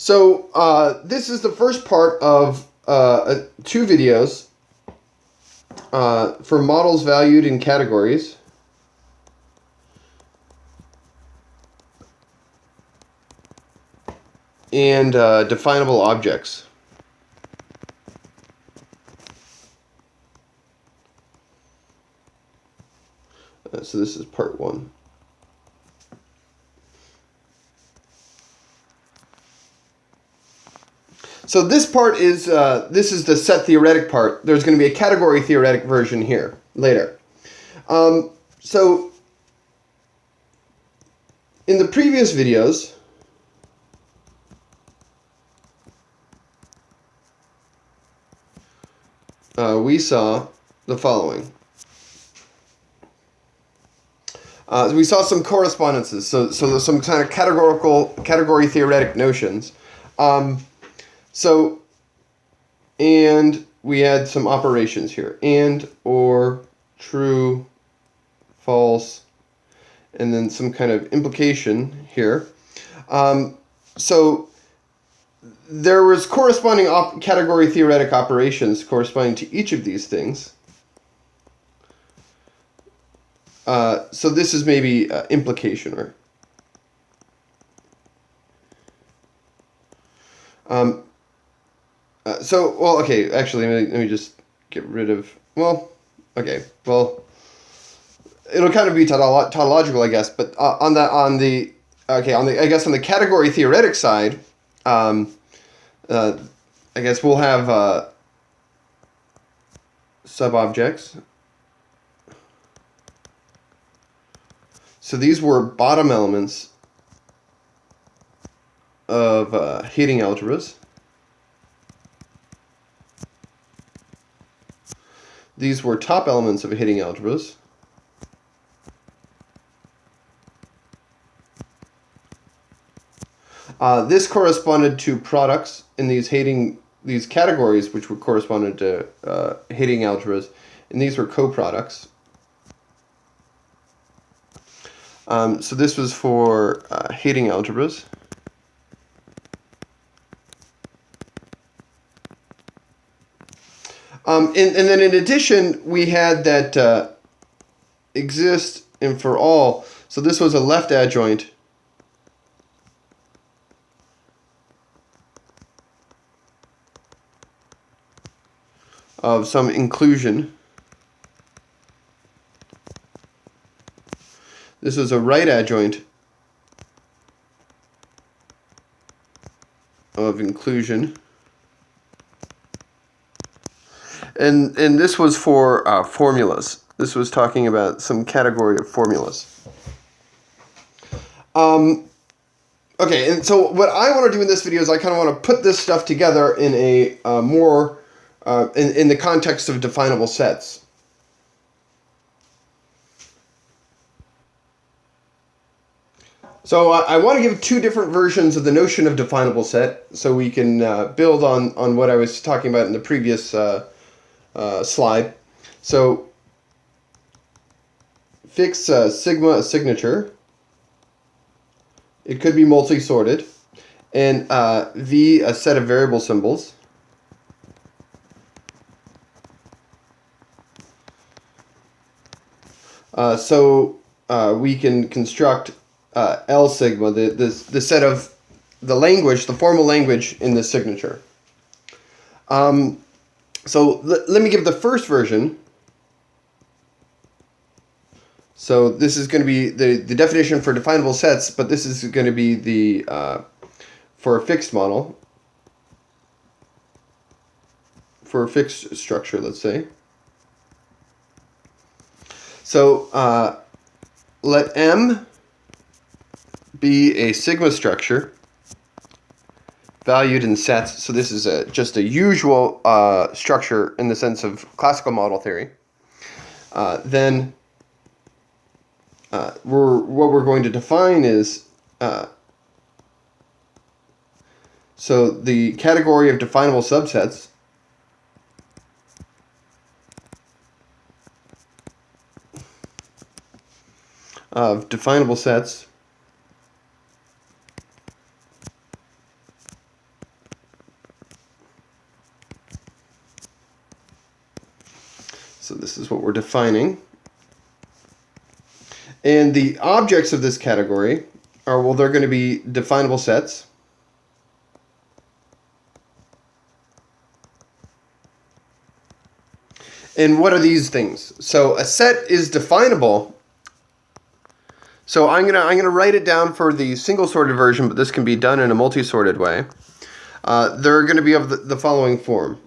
So this is the first part of two videos for models valued in categories. And definable objects. So this is part one. So this part is this is the set theoretic part. There's going to be a category theoretic version here later. So in the previous videos, we saw the following. We saw some correspondences, so there's some kind of category theoretic notions. And we had some operations here, and, or, true, false, and then some kind of implication here. So there was corresponding category theoretic operations corresponding to each of these things. So this is maybe implication, or well, okay, actually, let me just get rid of, well, okay, well, it'll kind of be tautological, I guess, but on the category theoretic side, I guess we'll have sub-objects. So these were bottom elements of Heyting algebras. These were top elements of Heyting algebras. This corresponded to products in these categories, which would corresponded to Heyting algebras, and these were coproducts. So this was for Heyting algebras. And then in addition, we had that exist and for all. So this was a left adjoint of some inclusion. This was a right adjoint of inclusion. And this was for formulas. This was talking about some category of formulas. Okay, and so what I want to do in this video is I kind of want to put this stuff together in a more in the context of definable sets. So I want to give two different versions of the notion of definable set, so we can build on what I was talking about in the previous slide. So fix sigma a signature. It could be multi-sorted, and v a set of variable symbols. So we can construct L sigma, the set of the language, the formal language in the signature. So let me give the first version. So this is going to be the definition for definable sets, but this is going to be the for a fixed model, for a fixed structure, let's say. So let M be a sigma structure valued in sets. So this is just a usual structure in the sense of classical model theory. Then what we're going to define is so the category of definable subsets of definable sets So this is what we're defining. And the objects of this category are, well, they're going to be definable sets. And what are these things? So a set is definable. So I'm gonna write it down for the single sorted version, but this can be done in a multi-sorted way. They're going to be of the following form.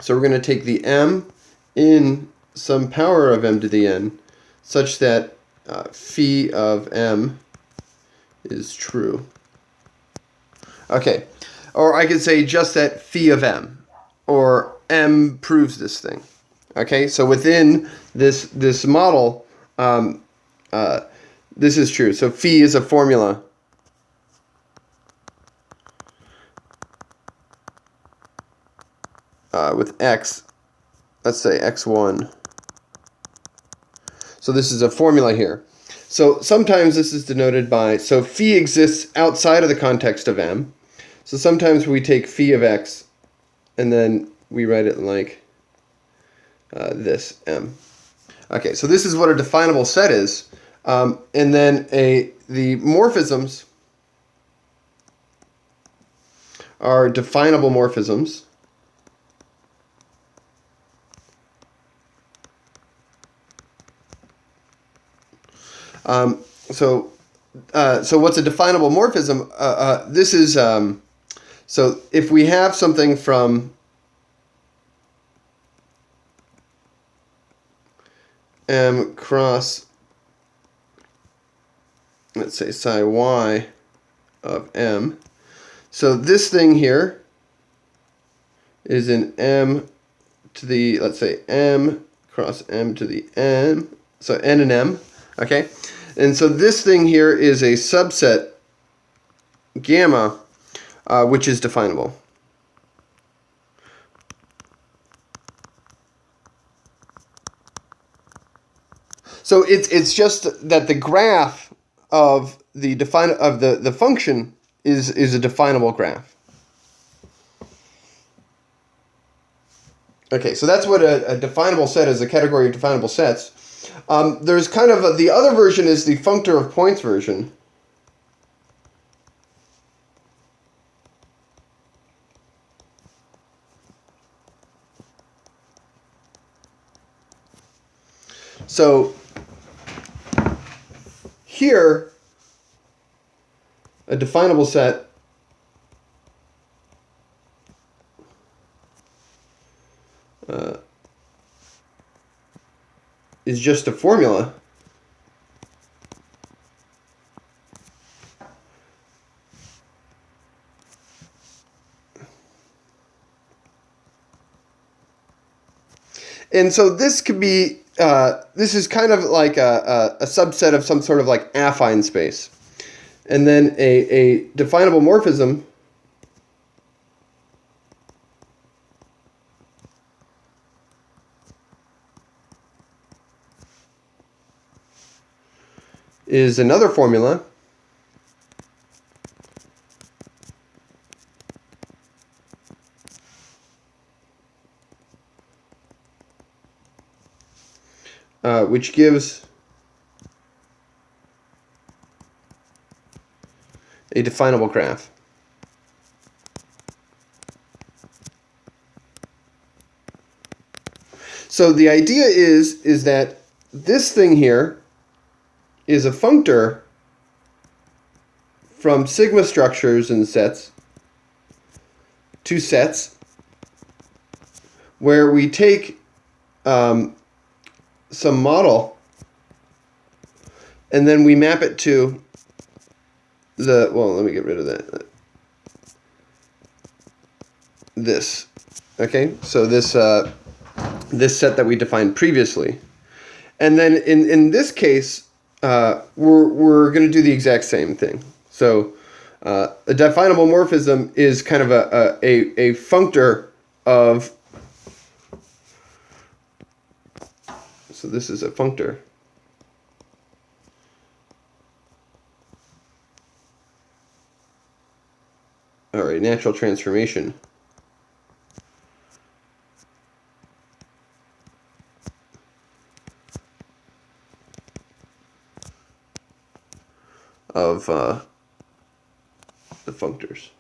So we're going to take the m in some power of m to the n, such that phi of m is true. Okay, or I could say just that phi of m, or m proves this thing. Okay, so within this model, this is true. So phi is a formula with x, let's say x1. So this is a formula here. So sometimes this is denoted by, so phi exists outside of the context of m. So sometimes we take phi of x and then we write it like this, m. Okay, so this is what a definable set is. And then the morphisms are definable morphisms. So what's a definable morphism? This is, so if we have something from m cross, let's say psi y of m, so this thing here is an m to the, let's say m cross m to the n, so n and m, okay? And so this thing here is a subset gamma, which is definable. So it's just that the graph of the function is a definable graph. Okay, so that's what a definable set is, a category of definable sets. There's kind of the other version is the functor of points version. So here, a definable set is just a formula and so this could be this is kind of like a subset of some sort of like affine space, and then a definable morphism is another formula which gives a definable graph. So the idea is that this thing here is a functor from sigma structures and sets to sets where we take some model and then we map it to the, well, let me get rid of that. This, okay? So this this set that we defined previously. And then in this case, we're going to do the exact same thing. So a definable morphism is kind of a functor of, so this is a functor. All right, natural transformation. of the functors,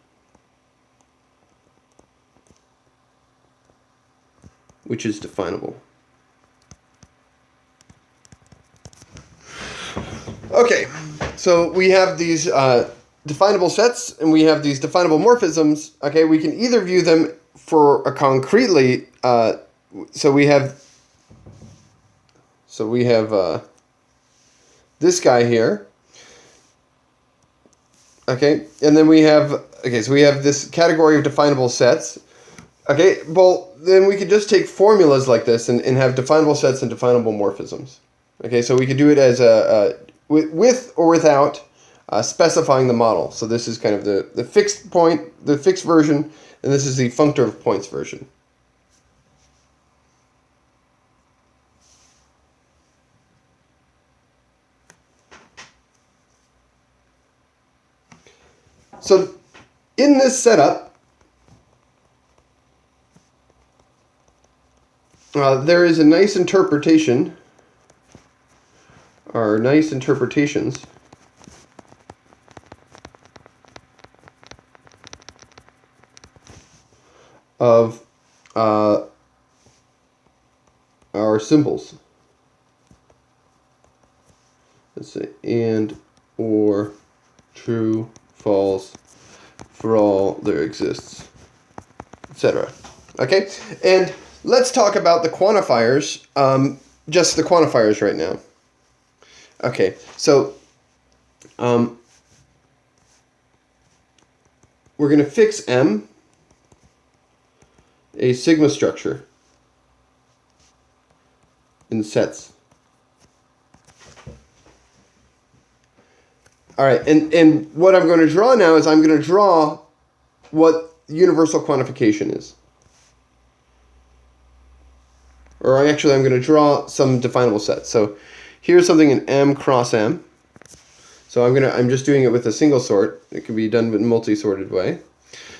which is definable. Okay, so we have these definable sets and we have these definable morphisms. Okay, we can either view them for a concretely. So we have this guy here. Okay, and then we have so we have this category of definable sets. Okay, well then we could just take formulas like this and have definable sets and definable morphisms. Okay, so we could do it as with or without specifying the model. So this is kind of the fixed point, the fixed version, and this is the functor of points version. So in this setup, there is a nice interpretation, or nice interpretations of our symbols. Let's say and, or, true, false, for all there exists, etc. Okay, and let's talk about the quantifiers, just the quantifiers right now. Okay, so we're going to fix M, a sigma structure in sets. All right, and what I'm going to draw now is I'm going to draw what universal quantification is. Or actually, I'm going to draw some definable sets. So here's something in M cross M. So I'm just doing it with a single sort. It can be done in a multi-sorted way.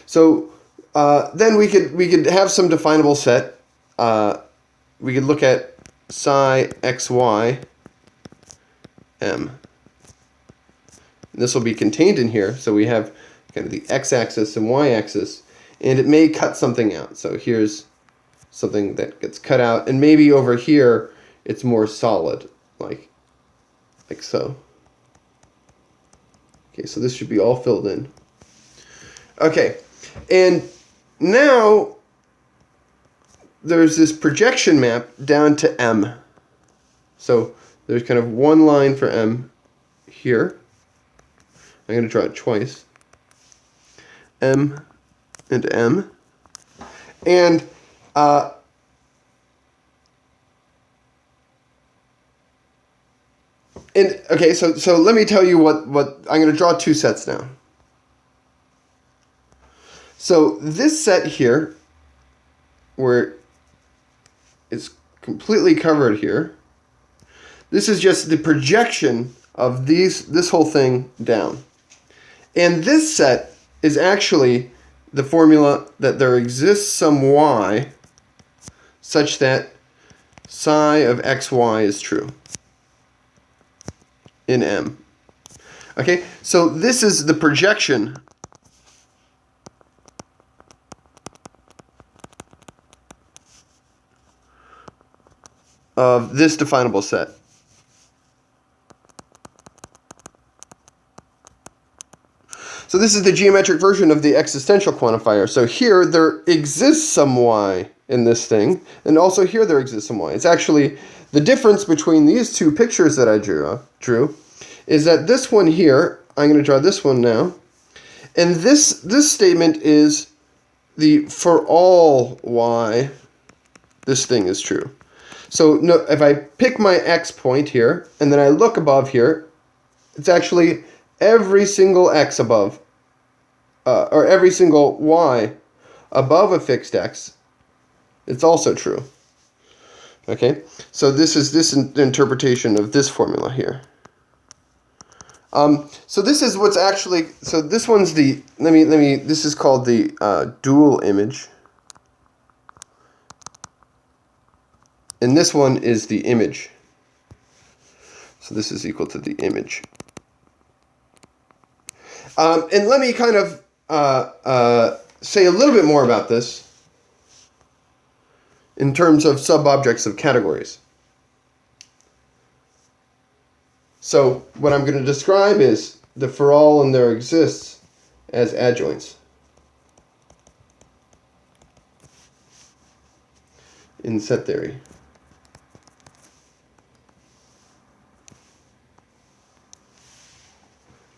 So then we could have some definable set. We could look at psi xy M. This will be contained in here, so we have kind of the x-axis and y-axis, and it may cut something out. So here's something that gets cut out, and maybe over here it's more solid, like so. Okay, so this should be all filled in. Okay, and now there's this projection map down to M. So there's kind of one line for M here. I'm going to draw it twice. M and M. And okay, so let me tell you what I'm going to draw two sets now. So this set here, where it's completely covered here, this is just the projection of this whole thing down. And this set is actually the formula that there exists some y such that psi of xy is true in M. Okay, so this is the projection of this definable set. So this is the geometric version of the existential quantifier. So here there exists some y in this thing, and also here there exists some y. It's actually the difference between these two pictures that I drew is that this one here, I'm going to draw this one now, and this statement is the for all y, this thing is true. So no, if I pick my x point here, and then I look above here, it's actually every single x above, or every single y above a fixed x, it's also true. Okay, so this is this interpretation of this formula here. So this is what's actually, so this one's the, this is called the dual image. And this one is the image. So this is equal to the image. And let me kind of say a little bit more about this in terms of sub-objects of categories. So what I'm going to describe is the for all and there exists as adjoints in set theory.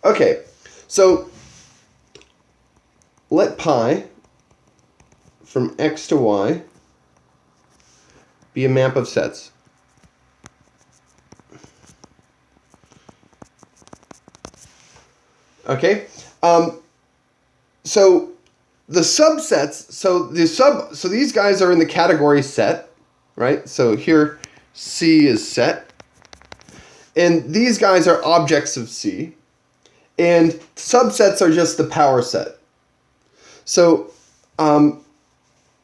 Okay, so let pi from x to y be a map of sets. Okay, so the subsets, so these guys are in the category set, right? So here C is set, and these guys are objects of C, and subsets are just the power set. So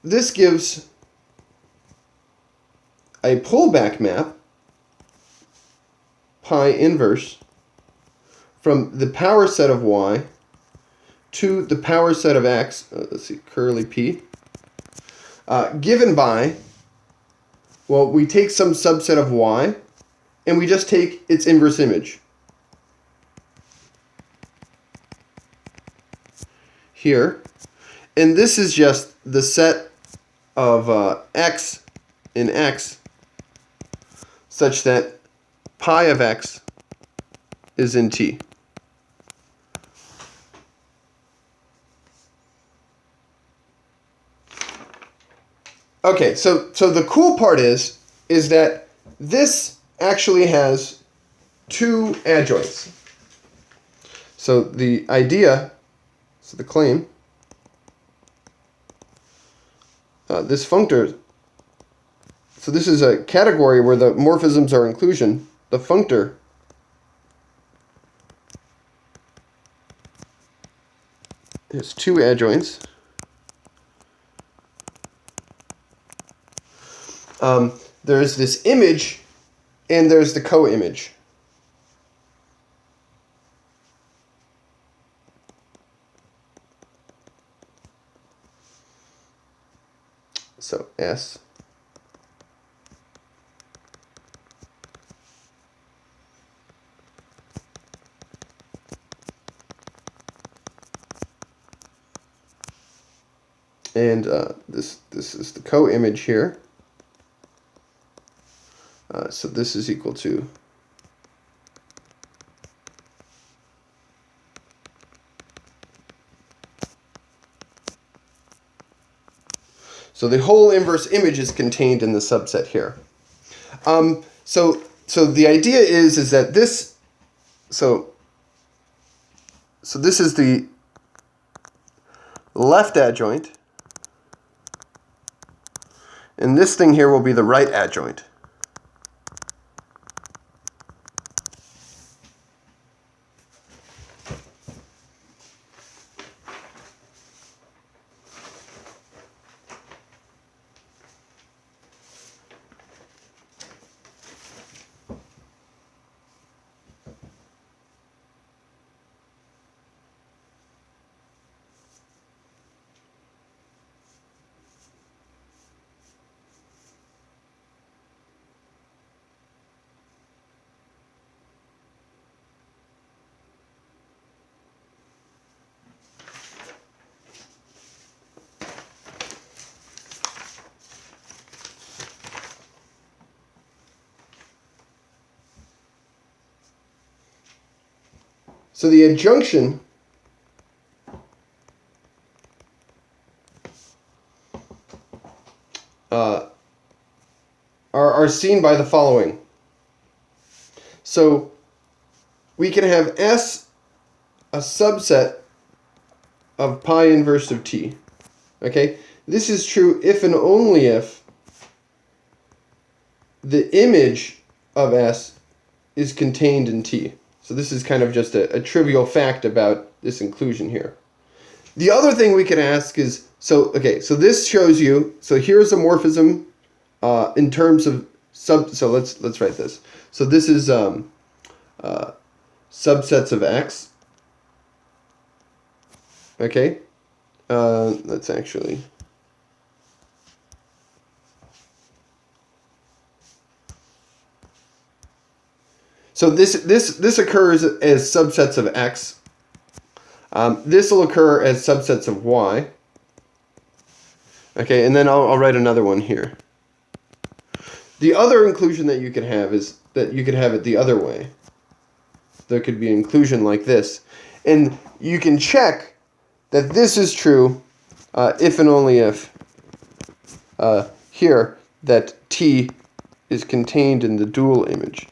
this gives a pullback map, pi inverse, from the power set of y to the power set of x, let's see, curly p, given by, well, we take some subset of y, and we just take its inverse image. Here, and this is just the set of x in x, such that pi of x is in T. Okay, so the cool part is that this actually has two adjoints. So the idea, so the claim, this functor, so this is a category where the morphisms are inclusion. The functor has two adjoints. There's this image, and there's the co-image. So S. And this is the co-image here. So this is equal to so the whole inverse image is contained in the subset here. So the idea is that this so this is the left adjoint, and this thing here will be the right adjoint. So the adjunction are seen by the following. So we can have S a subset of pi inverse of T. Okay? This is true if and only if the image of S is contained in T. So this is kind of just a trivial fact about this inclusion here. The other thing we can ask is, so this shows you, so here's a morphism in terms of so let's write this. So this is subsets of X. Okay, let's actually. So this occurs as subsets of X. This will occur as subsets of Y. Okay, and then I'll write another one here. The other inclusion that you could have is that you could have it the other way. There could be an inclusion like this. And you can check that this is true if and only if here that T is contained in the dual image.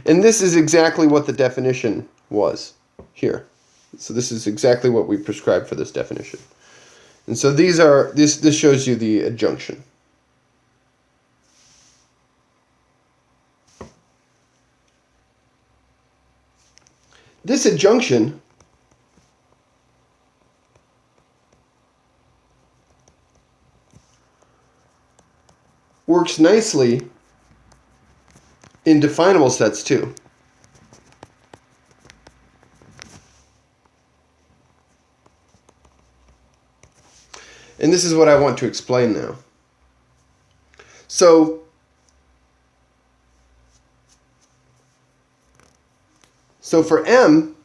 And this is exactly what the definition was here. So this is exactly what we prescribed for this definition. And so this shows you the adjunction. This adjunction works nicely in definable sets too. And this is what I want to explain now. So for M,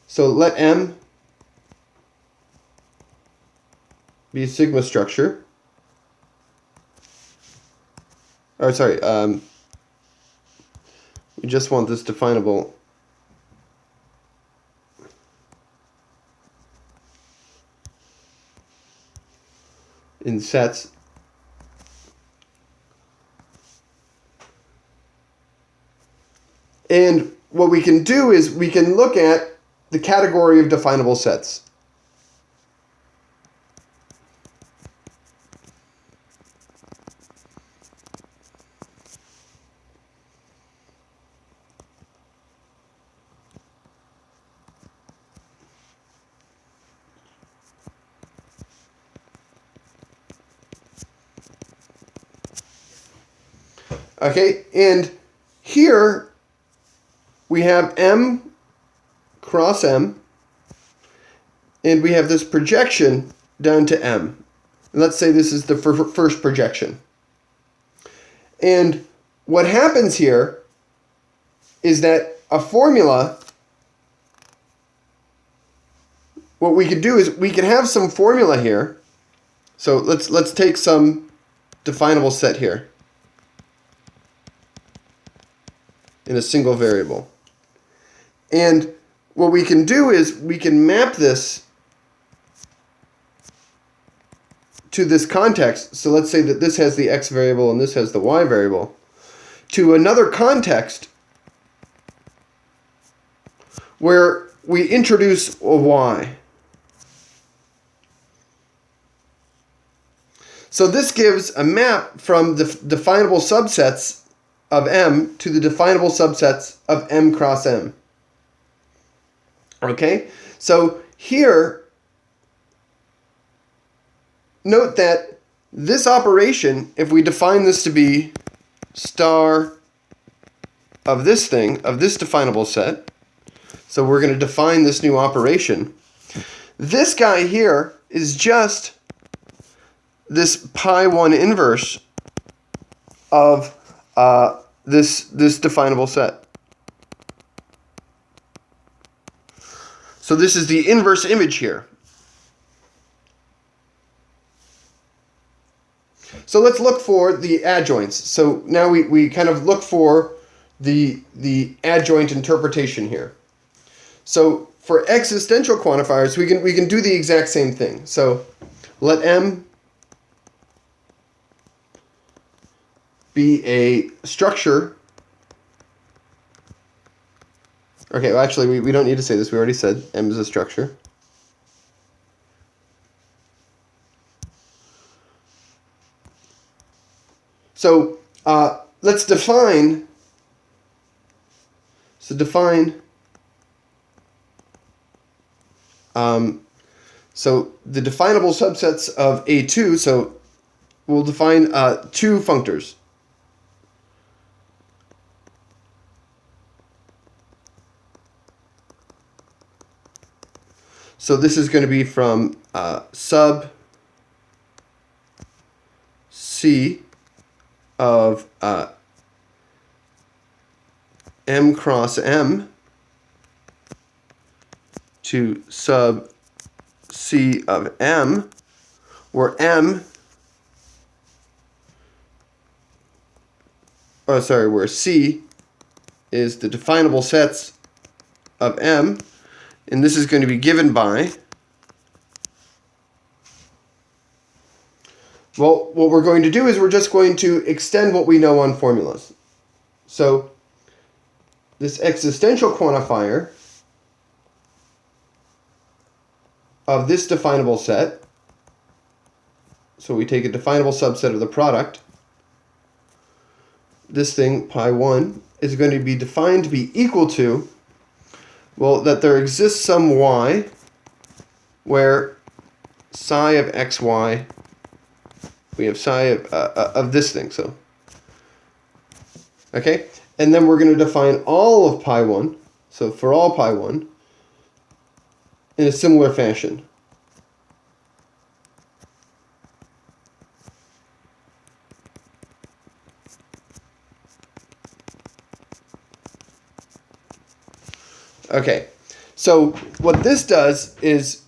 so let M be a sigma structure. Or sorry, we just want this definable in sets. And what we can do is we can look at the category of definable sets. Okay, and here we have M cross M, and we have this projection down to M. And let's say this is the first projection. And what happens here is that a formula, what we could do is we could have some formula here. So let's take some definable set here in a single variable. And what we can do is we can map this to this context. So let's say that this has the x variable and this has the y variable, to another context where we introduce a y. So this gives a map from the definable subsets of M to the definable subsets of M cross M. Okay? So here, note that this operation, if we define this to be star of this thing, of this definable set, so we're going to define this new operation, this guy here is just this pi 1 inverse of this definable set. So this is the inverse image here. So let's look for the adjoints. So now we kind of look for the adjoint interpretation here. So for existential quantifiers, we can do the exact same thing. So let M be a structure. Okay, well actually we don't need to say this. We already said M is a structure. So let's define. So define. So the definable subsets of A2. So we'll define two functors. So this is going to be from sub C of M cross M to sub C of M, where where C is the definable sets of M, and this is going to be given by, well, what we're going to do is we're just going to extend what we know on formulas. So this existential quantifier of this definable set, so we take a definable subset of the product, this thing, pi 1, is going to be defined to be equal to, well, that there exists some y where psi of xy, we have psi of this thing, so. Okay, and then we're going to define all of pi 1, so for all pi 1, in a similar fashion. Okay, so what this does is,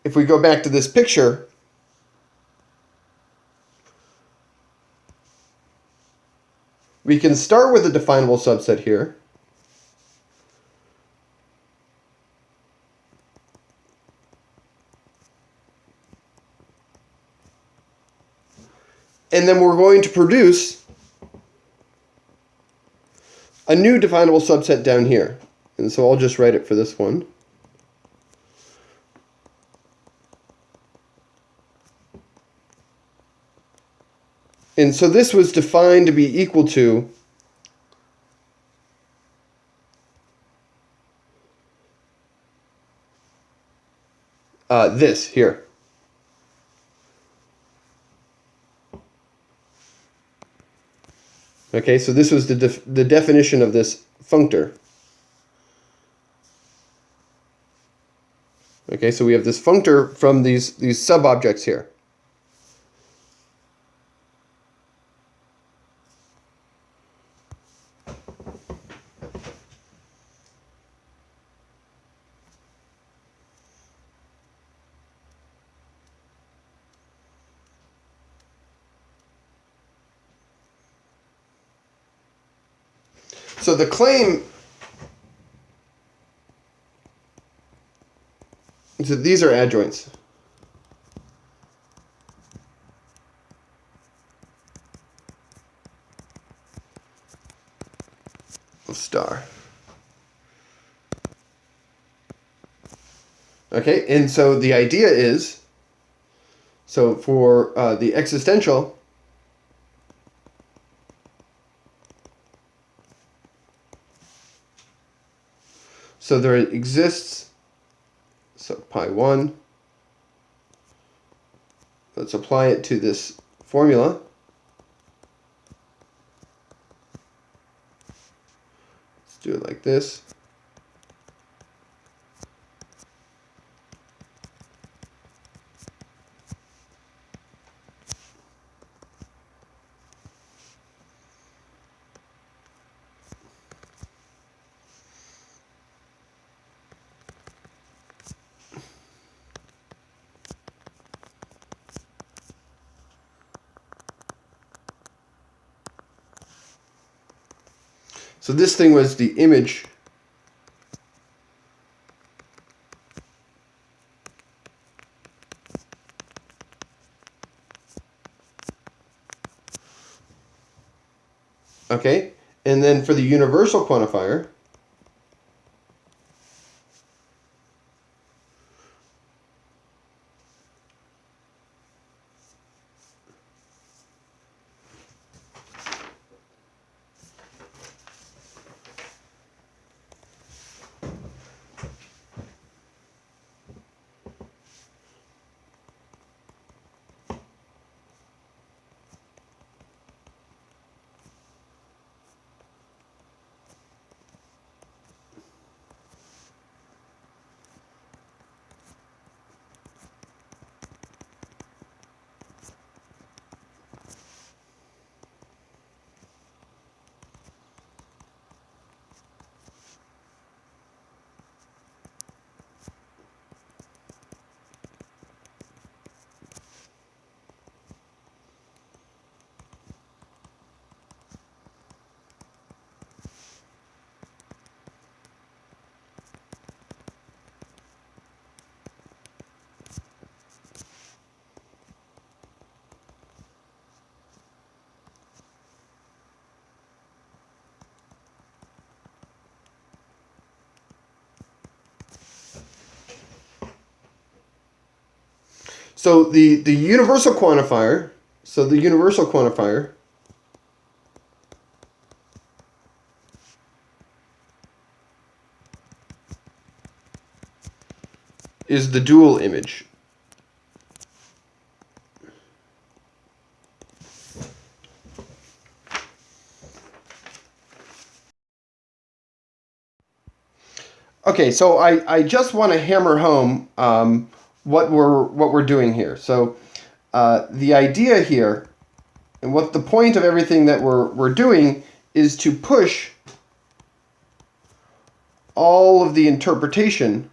if we go back to this picture, we can start with a definable subset here. And then we're going to produce a new definable subset down here. And so I'll just write it for this one. And so this was defined to be equal to this here. Okay, so this was the definition of this functor. Okay, so we have this functor from these sub-objects here. So the claim, so these are adjoints. Of star. Okay, and so the idea is, so for the existential, so there exists, so pi 1, let's apply it to this formula. Let's do it like this. So this thing was the image okay, and then for the universal quantifier, So the universal quantifier, is the dual image. Okay, so I just want to hammer home what we're doing here. So the idea here, and what the point of everything that we're doing, is to push all of the interpretation,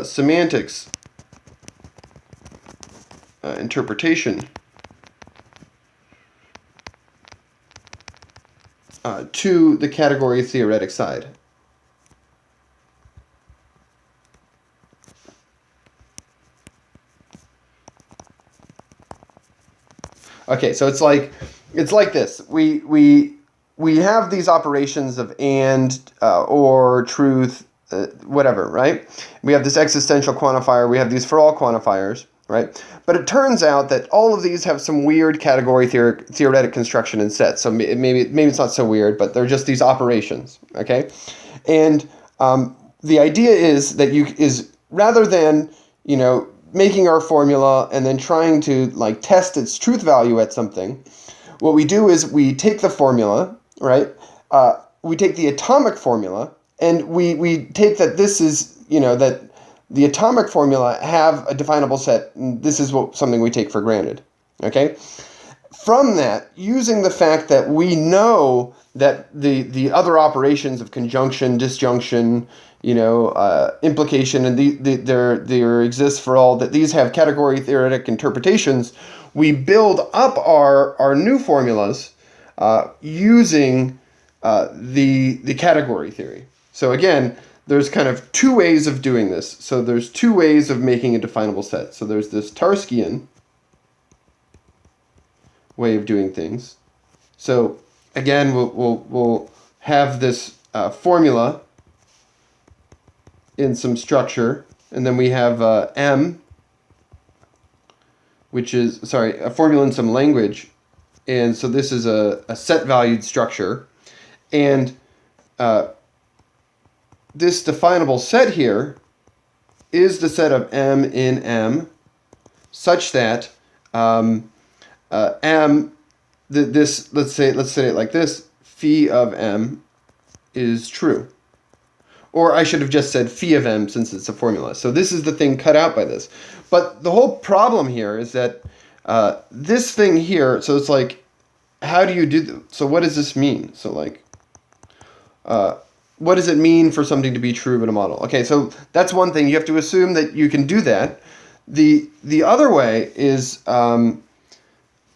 semantics interpretation, to the category theoretic side. Okay, so it's like this. We have these operations of and, or, truth, whatever, right? We have this existential quantifier. We have these for all quantifiers, right? But it turns out that all of these have some weird category theoretic construction and sets. So maybe it's not so weird, but they're just these operations, okay? And the idea is that rather than, making our formula and then trying to like test its truth value at something, what we do is we take the formula, right? We take the atomic formula, and we take that this is, that the atomic formula have a definable set, and this is something we take for granted, okay? From that, using the fact that we know that the other operations of conjunction, disjunction, implication, and there exists for all, that these have category theoretic interpretations, we build up our new formulas using the category theory. So again, there's kind of two ways of doing this. So there's two ways of making a definable set. So there's this Tarskian way of doing things. So again, we'll have this formula in some structure, and then we have M, which is, a formula in some language, and so this is a set-valued structure, and this definable set here is the set of M in M, such that M, this, let's say it like this, phi of M is true. Or I should have just said phi of M, since it's a formula. So this is the thing cut out by this. But the whole problem here is that this thing here, so it's like, how do you do so what does this mean? So like, what does it mean for something to be true in a model? Okay, so that's one thing. You have to assume that you can do that. The other way is, I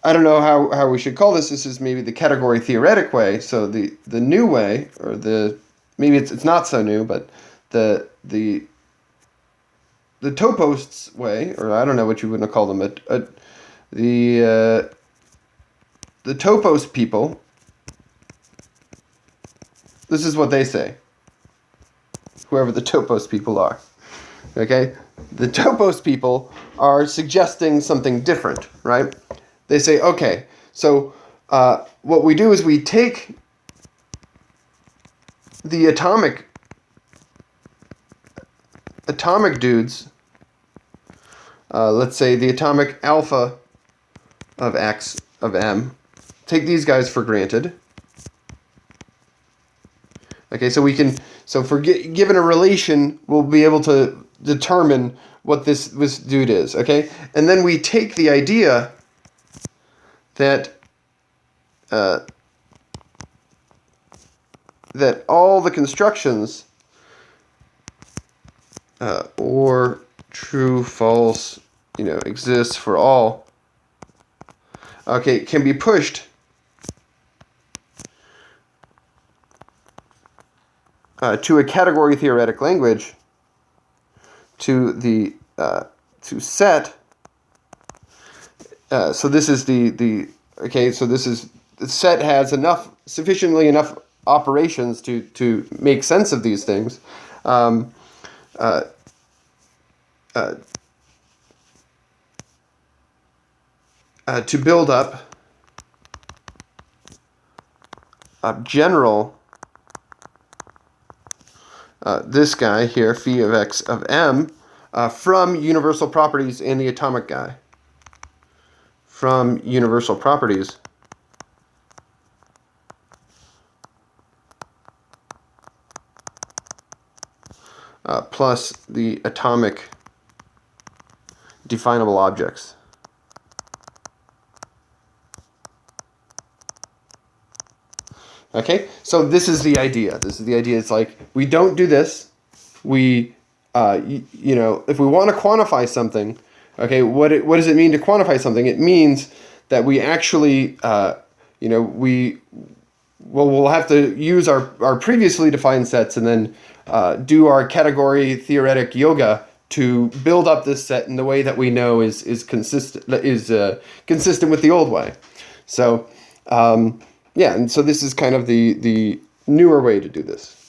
don't know how we should call this. This is maybe the category theoretic way. So the new way, or maybe it's not so new, but the toposts way, or I don't know what you want to call them, the topos people. This is what they say. Whoever the topos people are, okay? The topos people are suggesting something different, right? They say, okay, so what we do is we take the atomic dudes, let's say the atomic alpha of X of M, take these guys for granted. Okay, so given a relation, we'll be able to determine what this dude is, okay? And then we take the idea that that all the constructions, or true, false, exists for all, okay, can be pushed to a category theoretic language, to the to set. So this is the set has sufficiently enough operations to make sense of these things, to build up general this guy here, phi of x of m, from universal properties and the atomic guy. From universal properties plus the atomic definable objects. Okay, so this is the idea. It's like, we don't do this. We, you know, if we want to quantify something, okay, what does it mean to quantify something? It means that we actually, you know, we'll have to use our previously defined sets and then do our category theoretic yoga to build up this set in the way that we know is consistent with the old way. So yeah, and so this is kind of the newer way to do this.